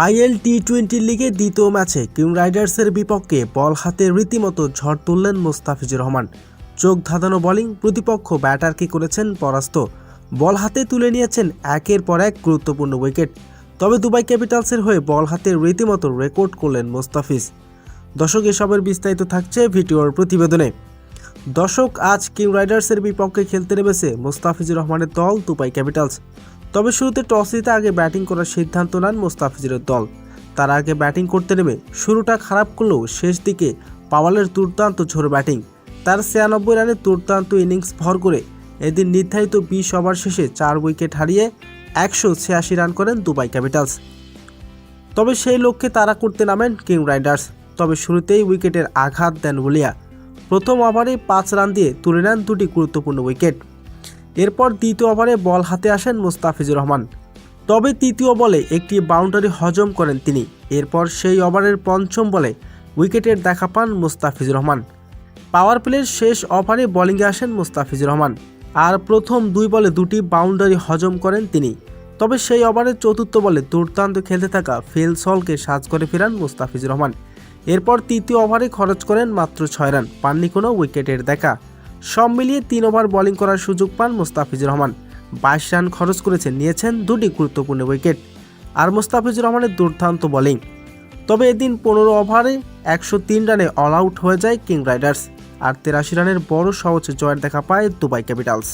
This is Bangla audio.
আইএল টি-20 লিগে দ্বিতীয় ম্যাচে কিং রাইডার্সের বিপক্ষে বল হাতে রীতিমতো ঝড় তুললেন মোস্তাফিজুর রহমান। চোখ ধাঁধানো বোলিং, প্রতিপক্ষ ব্যাটারকে করেছেন পরাস্ত। বল হাতে তুলে নিয়েছেন একের পর এক গুরুত্বপূর্ণ উইকেট। তবে দুবাই ক্যাপিটালসের হয়ে বল হাতে রীতিমতো রেকর্ড করলেন মোস্তাফিজ। দর্শক, এসবের বিস্তারিত থাকছে ভিডিওর প্রতিবেদনে। দর্শক, আজ কিং রাইডার্সের বিপক্ষে খেলতে নেমেছে মোস্তাফিজুর রহমানের দল দুবাই ক্যাপিটালস। তবে শুরুতে টস জিতে আগে ব্যাটিং করার সিদ্ধান্ত নেন মোস্তাফিজুরের দল। তার আগে ব্যাটিং করতে নেমে শুরুটা খারাপ করলেও শেষ দিকে পাওয়ালের দুর্দান্ত ঝোড়ো ব্যাটিং, তার 96 রানের দুর্দান্ত ইনিংস ভর করে এদিন নির্ধারিত 20 ওভার শেষে 4 উইকেট হারিয়ে 186 রান করেন দুবাই ক্যাপিটালস। তবে সেই লক্ষ্যে তাড়া করতে নামেন কিং রাইডার্স। তবে শুরুতেই উইকেটের আঘাত দেন ওলিয়া। প্রথম ওভারে 5 রান দিয়ে তুলে নেন দুটি গুরুত্বপূর্ণ উইকেট। এরপর দ্বিতীয় ওভারে বল হাতে আসেন মোস্তাফিজুর রহমান। তবে তৃতীয় বলে একটি বাউন্ডারি হজম করেন তিনি। এরপর সেই ওভারের পঞ্চম বলে উইকেটের দেখা পান মোস্তাফিজুর রহমান। পাওয়ার প্লের শেষ ওভারে বোলিংয়ে আসেন মোস্তাফিজুর রহমান, আর প্রথম 2 বলে দুটি বাউন্ডারি হজম করেন তিনি। তবে সেই ওভারের চতুর্থ বলে দুর্দান্ত খেলতে থাকা ফিল সলকে সাজ করে ফেরান মোস্তাফিজুর রহমান। এরপর তৃতীয় ওভারে খরচ করেন মাত্র 6 রান, পাননি কোনো উইকেটের দেখা। সব মিলিয়ে 3 ওভার বোলিং করার সুযোগ পান মোস্তাফিজুর রহমান। 22 রান খরচ করেছেন, নিয়েছেন দুটি গুরুত্বপূর্ণ উইকেট। আর মোস্তাফিজুর রহমানের দুর্দান্ত বোলিং। তবে এদিন 15 ওভারে 103 রানে অল আউট হয়ে যায় কিং রাইডার্স, আর 83 রানের বড় সহজ জয়ের দেখা পায় দুবাই ক্যাপিটালস।